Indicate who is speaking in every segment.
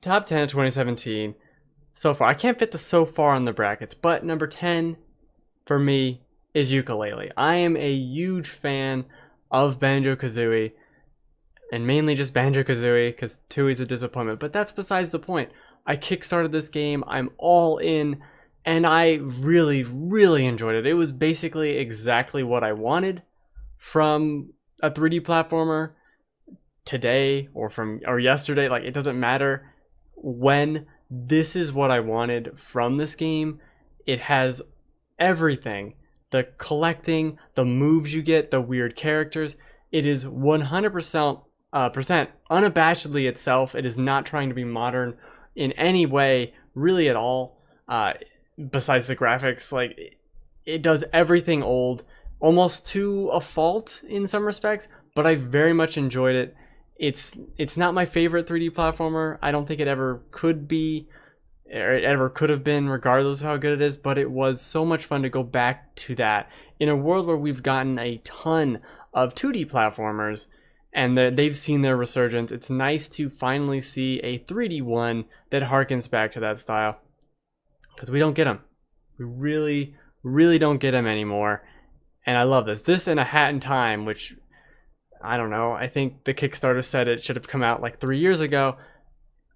Speaker 1: top 10 of 2017 so far. I can't fit the so far on the brackets, but number 10 for me is Yooka-Laylee. I am a huge fan of BanjoKazooie, and mainly just BanjoKazooie because Tooie's a disappointment, but that's besides the point. I kickstarted this game, I'm all in, and I really, really enjoyed it. It was basically exactly what I wanted from a 3D platformer today or yesterday. Like, it doesn't matter when. This is what I wanted from this game. It has everything. The collecting, the moves you get, the weird characters. It is 100% unabashedly itself. It is not trying to be modern in any way, really at all. Besides the graphics, like, it does everything old, almost to a fault in some respects, but I very much enjoyed it. It's not my favorite 3D platformer. I don't think it ever could be, or it ever could have been, regardless of how good it is, but it was so much fun to go back to that in a world where we've gotten a ton of 2D platformers and they've seen their resurgence. It's nice to finally see a 3D one that harkens back to that style, because we don't get them. We really, really don't get them anymore, and I love this. This and A Hat in Time, which, I don't know, I think the Kickstarter said it should have come out like 3 years ago.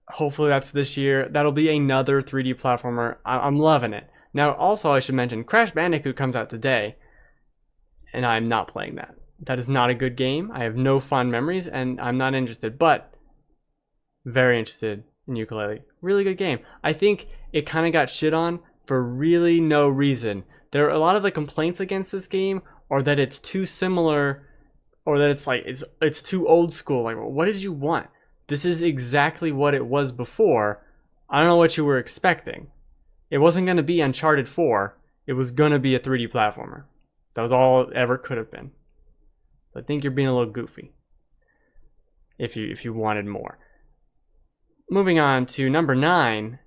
Speaker 1: Hopefully that's this year. That'll be another 3D platformer. I'm loving it. Now, also, I should mention, Crash Bandicoot comes out today, and I'm not playing that. That is not a good game. I have no fond memories, and I'm not interested, but very interested in Yooka-Laylee. Really good game. I think it kind of got shit on for really no reason. There are a lot of the complaints against this game are that it's too similar, or that it's like it's too old school. Like, what did you want? This is exactly what it was before. I don't know what you were expecting. It wasn't going to be Uncharted 4. It was going to be a 3D platformer. That was all it ever could have been. So I think you're being a little goofy if you wanted more. Moving on to number 9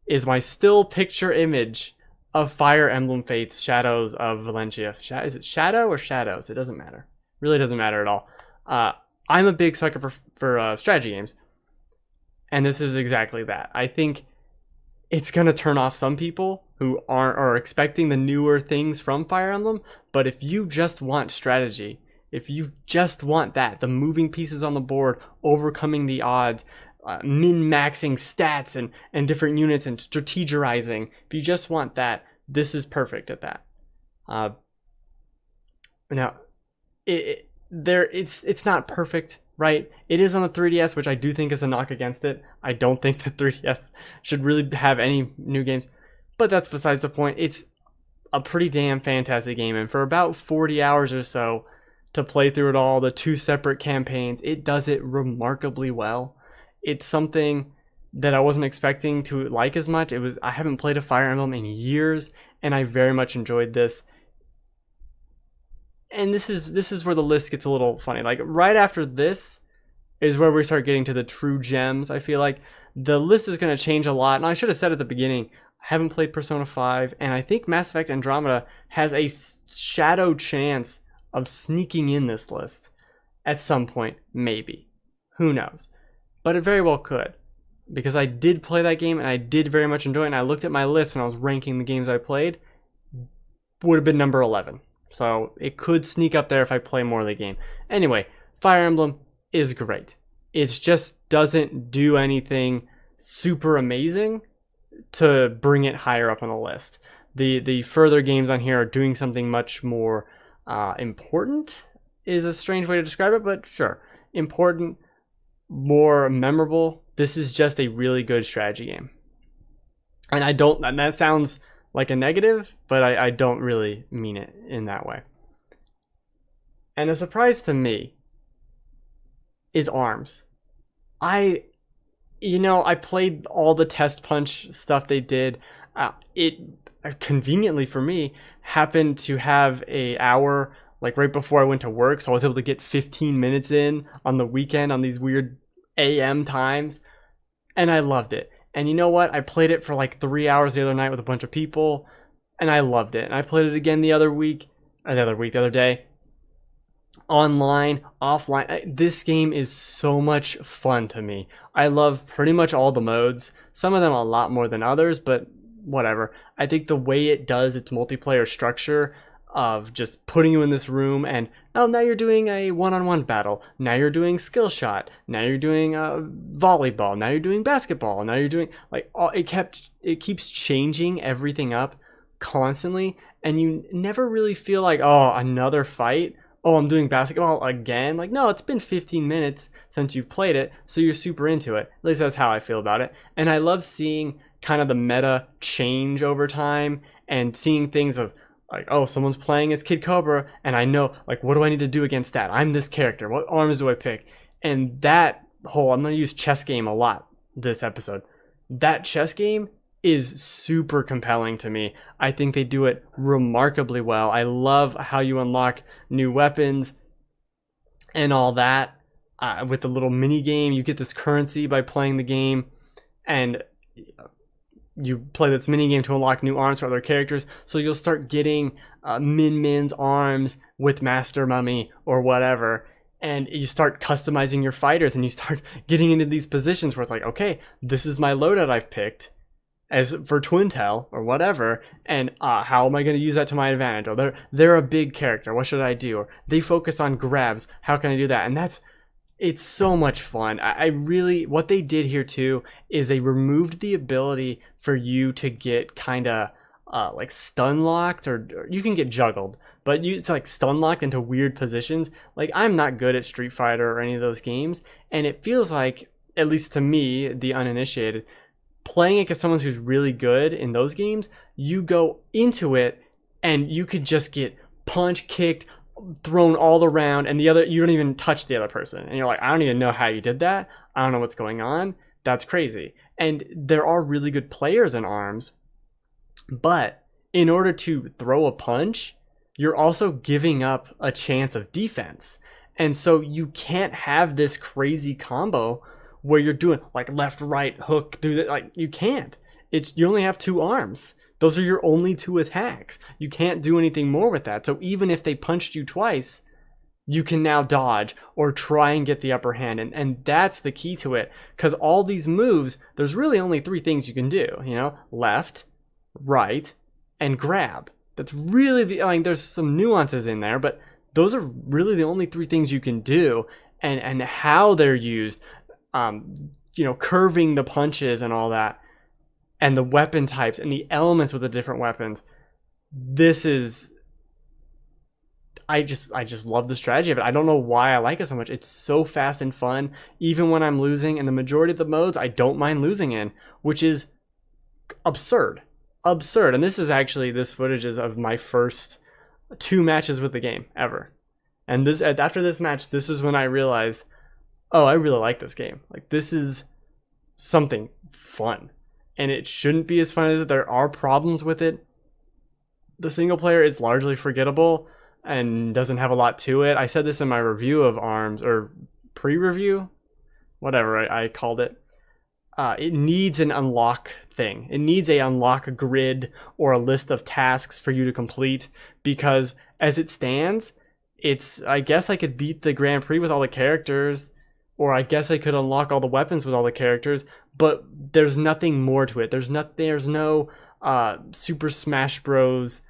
Speaker 1: is my still picture image of Fire Emblem Fates Shadows of Valentia. Is it Shadow or Shadows? It doesn't matter. Really doesn't matter at all. I'm a big sucker for strategy games, and this is exactly that. I think it's gonna turn off some people who are expecting the newer things from Fire Emblem, but if you just want strategy, if you just want that, the moving pieces on the board, overcoming the odds, min-maxing stats and different units and strategizing, if you just want that, this is perfect at that. Now, it's not perfect, right? It is on the 3DS, which I do think is a knock against it. I don't think the 3DS should really have any new games, but that's besides the point. It's a pretty damn fantastic game, and for about 40 hours or so to play through it all, the 2 separate campaigns, it does it remarkably well. It's something that I wasn't expecting to like as much. I haven't played a Fire Emblem in years, and I very much enjoyed this. And this is where the list gets a little funny. Like, right after this is where we start getting to the true gems. I feel like the list is going to change a lot. And I should have said at the beginning, I haven't played Persona 5, and I think Mass Effect Andromeda has a shadow chance of sneaking in this list at some point, maybe. Who knows? But it very well could, because I did play that game, and I did very much enjoy it, and I looked at my list when I was ranking the games I played, would have been number 11. So it could sneak up there if I play more of the game. Anyway, Fire Emblem is great. It just doesn't do anything super amazing to bring it higher up on the list. The further games on here are doing something much more important, is a strange way to describe it, but sure. Important, more memorable. This is just a really good strategy game. And that sounds like a negative, but I don't really mean it in that way. And a surprise to me is ARMS. I played all the Test Punch stuff they did. It conveniently for me happened to have a hour like right before I went to work, so I was able to get 15 minutes in on the weekend on these weird AM times, and I loved it. And you know what? I played it for like 3 hours the other night with a bunch of people, and I loved it. And I played it again the other day. online, offline. This game is so much fun to me. I love pretty much all the modes. Some of them a lot more than others, but whatever. I think the way it does its multiplayer structure of just putting you in this room and, oh, now you're doing a one-on-one battle. Now you're doing skill shot. Now you're doing volleyball. Now you're doing basketball. Now you're doing like it keeps changing everything up constantly, and you never really feel like, oh, another fight. Oh, I'm doing basketball again. Like, no, it's been 15 minutes since you've played it, so you're super into it. At least that's how I feel about it. And I love seeing kind of the meta change over time and seeing things of like, oh, someone's playing as Kid Cobra, and I know, like, what do I need to do against that? I'm this character. What arms do I pick? And that whole, I'm going to use chess game a lot this episode. That chess game is super compelling to me. I think they do it remarkably well. I love how you unlock new weapons and all that. With the little mini game, you get this currency by playing the game, and you play this mini game to unlock new arms for other characters. So you'll start getting Min-Min's arms with Master Mummy or whatever, and you start customizing your fighters, and you start getting into these positions where it's like, okay, this is my loadout I've picked as for Twintel or whatever, and how am I going to use that to my advantage? Or they're a big character, what should I do? Or they focus on grabs, how can I do that? And it's so much fun. I really, what they did here too is they removed the ability for you to get kind of like stun locked, or you can get juggled, but it's like stun locked into weird positions. Like, I'm not good at Street Fighter or any of those games, and it feels like, at least to me, the uninitiated, playing against someone who's really good in those games, you go into it and you could just get punched, kicked, thrown all around, and you don't even touch the other person, and you're like, I don't even know how you did that. I don't know what's going on. That's crazy. And there are really good players in ARMS, but in order to throw a punch, you're also giving up a chance of defense, and so you can't have this crazy combo where you're doing like left, right, hook through the, like, you can't. You only have 2 arms. Those are your only 2 attacks. You can't do anything more with that. So even if they punched you twice, you can now dodge or try and get the upper hand. And that's the key to it. Because all these moves, there's really only 3 things you can do. You know, left, right, and grab. That's really I mean, there's some nuances in there, but those are really the only 3 things you can do. And how they're used, you know, curving the punches and all that, and the weapon types and the elements with the different weapons. This is, I just love the strategy of it. I don't know why I like it so much. It's so fast and fun, even when I'm losing. And the majority of the modes I don't mind losing in, which is absurd. And this footage is of my first 2 matches with the game ever. And after this match, this is when I realized, oh, I really like this game. Like, this is something fun. And it shouldn't be as fun as it. There are problems with it. The single player is largely forgettable and doesn't have a lot to it. I said this in my review of ARMS, or pre-review, whatever I called it. It needs an unlock thing. It needs a unlock grid or a list of tasks for you to complete, because as it stands, I guess I could beat the Grand Prix with all the characters, or I guess I could unlock all the weapons with all the characters, but there's nothing more to it. There's no Super Smash Bros.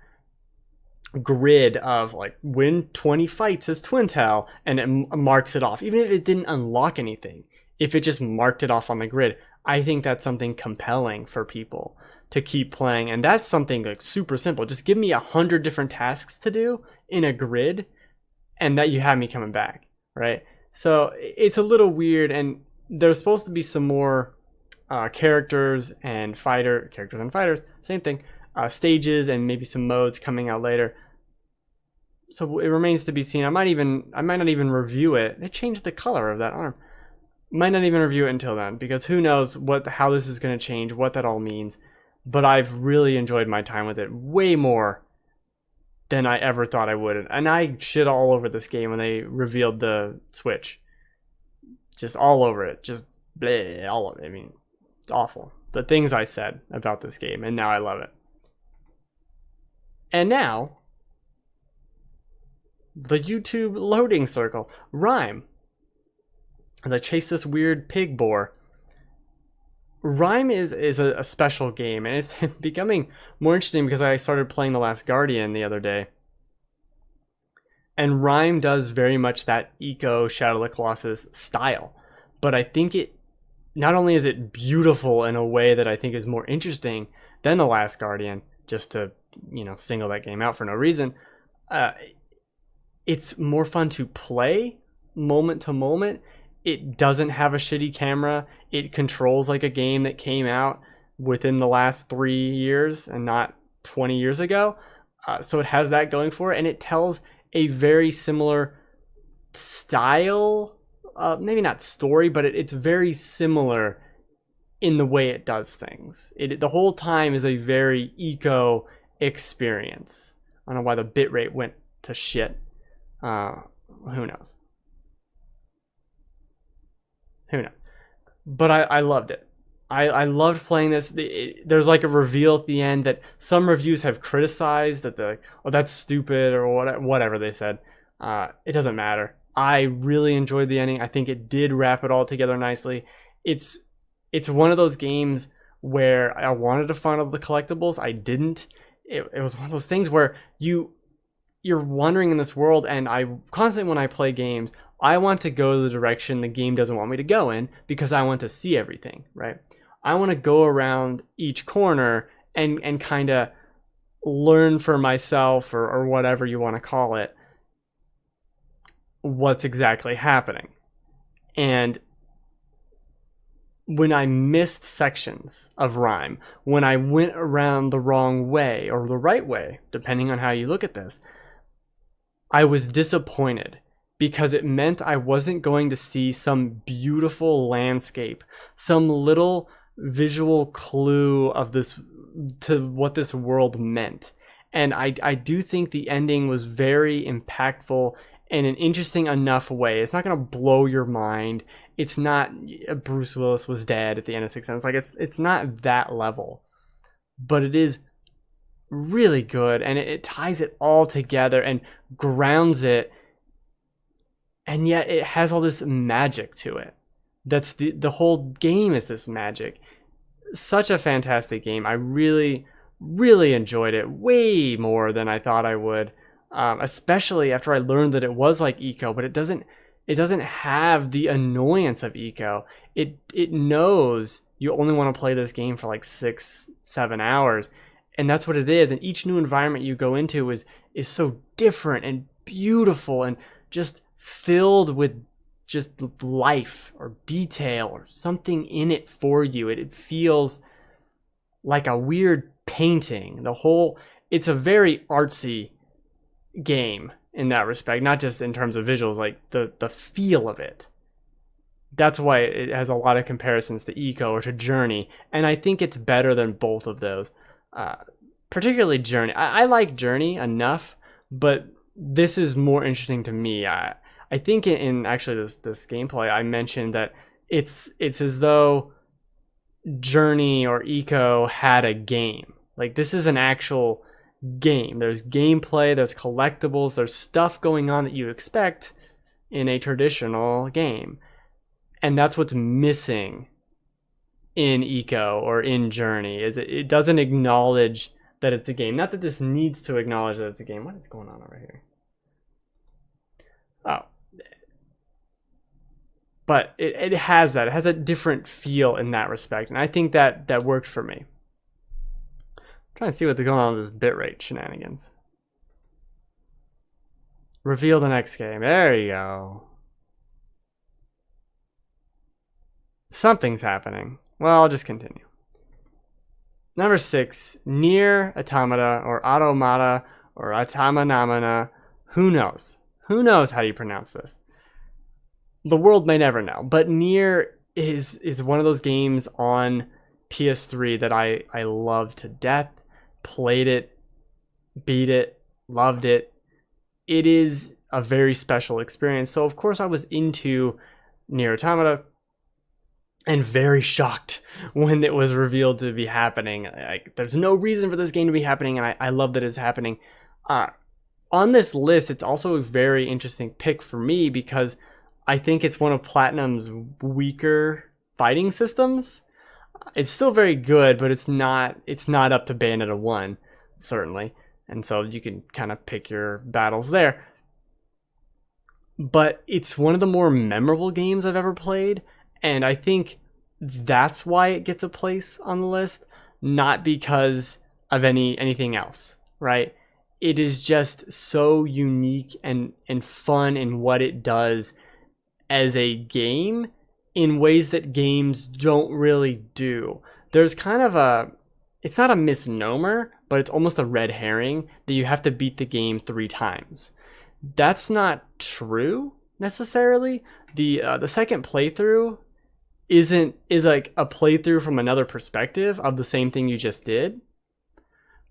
Speaker 1: Grid of like win 20 fights as Twintel, and it marks it off. Even if it didn't unlock anything, if it just marked it off on the grid, I think that's something compelling for people to keep playing. And that's something like super simple. Just give me 100 different tasks to do in a grid, and that you have me coming back, right? So it's a little weird, and there's supposed to be some more characters and fighters, same thing, stages and maybe some modes coming out later. So it remains to be seen. I might not even review it. They changed the color of that arm. Might not even review it until then, because who knows how this is going to change, what that all means. But I've really enjoyed my time with it way more than I ever thought I would. And I shit all over this game when they revealed the Switch. Just all over it. Just bleh, all of it. I mean, it's awful. The things I said about this game, and now I love it. And now, the YouTube loading circle, Rime. As I chase this weird pig boar. Rime is a special game, and it's becoming more interesting because I started playing The Last Guardian the other day. And Rime does very much that Ico Shadow of the Colossus style. But I think it, not only is it beautiful in a way that I think is more interesting than The Last Guardian, just to, single that game out for no reason, it's more fun to play moment to moment. It doesn't have a shitty camera. It controls like a game that came out within the last 3 years and not 20 years ago. So it has that going for it, and it tells a very similar style, maybe not story, but it's very similar in the way it does things. The whole time is a very eco experience. I don't know why the bitrate went to shit. Who knows? But I loved it. I loved playing this. There's like a reveal at the end that some reviews have criticized, that they're like, oh, that's stupid, or whatever they said. It doesn't matter. I really enjoyed the ending. I think it did wrap it all together nicely. It's one of those games where I wanted to find all the collectibles. I didn't. It was one of those things where you're wandering in this world, and I constantly, when I play games, I want to go the direction the game doesn't want me to go in because I want to see everything, right? I want to go around each corner and kind of learn for myself, or whatever you want to call it, what's exactly happening. And when I missed sections of Rime, when I went around the wrong way or the right way, depending on how you look at this, I was disappointed, because it meant I wasn't going to see some beautiful landscape, some little visual clue of this, to what this world meant. And I do think the ending was very impactful in an interesting enough way. It's not going to blow your mind. It's not Bruce Willis was dead at the end of Sixth Sense. Like, it's not that level, but it is really good, and it ties it all together and grounds it. And yet it has all this magic to it. That's the whole game is this magic. Such a fantastic game. I really, really enjoyed it way more than I thought I would. Especially after I learned that it was like Ico, but it doesn't have the annoyance of Ico. It knows you only want to play this game for like 6-7 hours, and that's what it is. And each new environment you go into is so different and beautiful and just filled with just life or detail or something in it for you. It feels like a weird painting. It's a very artsy game in that respect, not just in terms of visuals, like the feel of it. That's why it has a lot of comparisons to Ico or to Journey, and I think it's better than both of those. Particularly Journey. I like Journey enough, but this is more interesting to me. I think in actually this gameplay, I mentioned that it's as though Journey or Ico had a game. Like, this is an actual game. There's gameplay, there's collectibles, there's stuff going on that you expect in a traditional game. And that's what's missing in Ico or in Journey, is it doesn't acknowledge that it's a game. Not that this needs to acknowledge that it's a game. What is going on over here? Oh. But it has that. It has a different feel in that respect. And I think that worked for me. I'm trying to see what's going on with this bitrate shenanigans. Reveal the next game. There you go. Something's happening. Well, I'll just continue. Number 6, Nier Automata or Automata or Automata. Who knows? Who knows how you pronounce this? The world may never know. But Nier is one of those games on PS3 that I love to death. Played it, beat it, loved it. It is a very special experience. So of course I was into Nier Automata, and very shocked when it was revealed to be happening. Like, there's no reason for this game to be happening, and I love that it's happening. on this list, it's also a very interesting pick for me because I think it's one of Platinum's weaker fighting systems. It's still very good, but it's not up to Bayonetta 1, certainly. And so you can kind of pick your battles there. But it's one of the more memorable games I've ever played, and I think that's why it gets a place on the list, not because of anything else, right? It is just so unique and fun in what it does as a game in ways that games don't really do. There's kind of it's not a misnomer, but it's almost a red herring that you have to beat the game 3 times. That's not true necessarily. The second playthrough is like a playthrough from another perspective of the same thing you just did.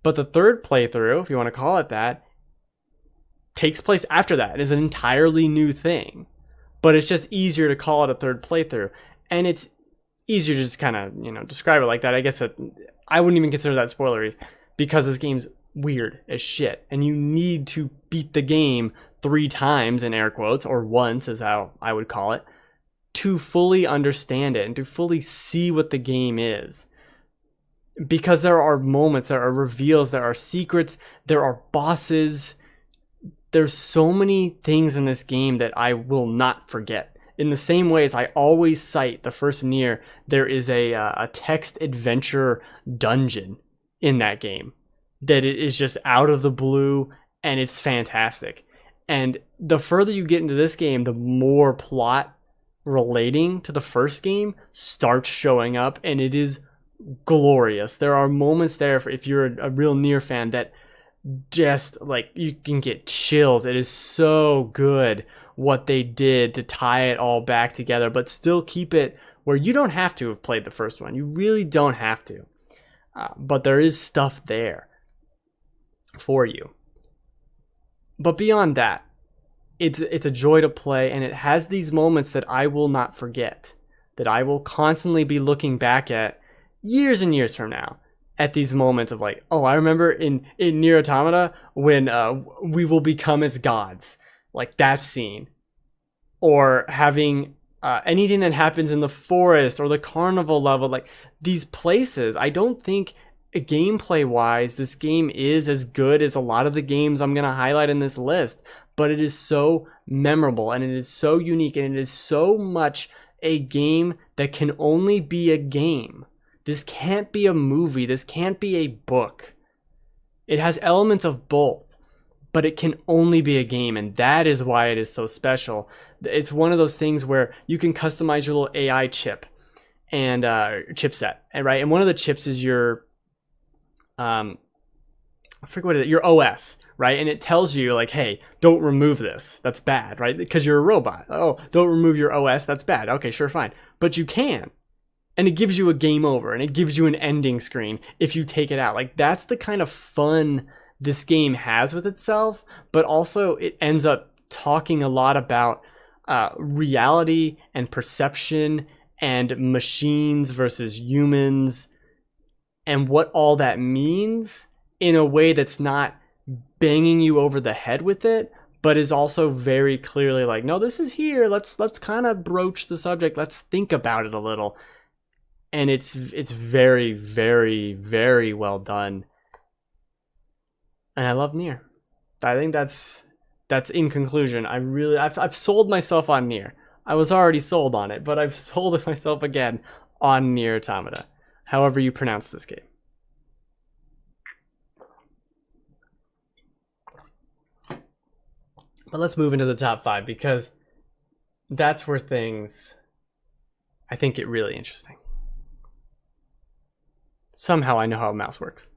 Speaker 1: But the third playthrough, if you want to call it that, takes place after that. It is an entirely new thing. But it's just easier to call it a third playthrough. And it's easier to just kind of, describe it like that. I guess I wouldn't even consider that spoilery because this game's weird as shit. And you need to beat the game 3 times, in air quotes, or once is how I would call it, to fully understand it and to fully see what the game is. Because there are moments, there are reveals, there are secrets, there are bosses. There's so many things in this game that I will not forget. In the same way as I always cite the first Nier, there is a text adventure dungeon in that game that is just out of the blue, and it's fantastic. And the further you get into this game, the more plot relating to the first game starts showing up, and it is glorious. There are moments there, if you're a real Nier fan, that just like you can get chills. It is so good what they did to tie it all back together, but still keep it where you don't have to have played the first one. You really don't have to. But there is stuff there for you. But beyond that, it's a joy to play, and it has these moments that I will not forget, that I will constantly be looking back at years and years from now, at these moments of like, oh, I remember in Nier Automata when we will become as gods, like that scene, or having anything that happens in the forest or the carnival level, like these places. I don't think gameplay wise this game is as good as a lot of the games I'm going to highlight in this list, but it is so memorable and it is so unique and it is so much a game that can only be a game. This can't be a movie. This can't be a book. It has elements of both, but it can only be a game, and that is why it is so special. It's one of those things where you can customize your little AI chip and chipset, right? And one of the chips is your I forget what it is, your OS, right? And it tells you like, hey, don't remove this. That's bad, right? Because you're a robot. Oh, don't remove your OS. That's bad. Okay, sure, fine. But you can. And it gives you a game over, and it gives you an ending screen if you take it out. Like, that's the kind of fun this game has with itself, but also it ends up talking a lot about reality and perception and machines versus humans and what all that means in a way that's not banging you over the head with it, but is also very clearly like, no, this is here. Let's kind of broach the subject. Let's think about it a little. And it's very, very, very well done. And I love Nier. I think that's in conclusion. I've sold myself on Nier. I was already sold on it, but I've sold myself again on Nier Automata. However you pronounce this game. But let's move into the top 5, because that's where things, I think, get really interesting. Somehow I know how a mouse works.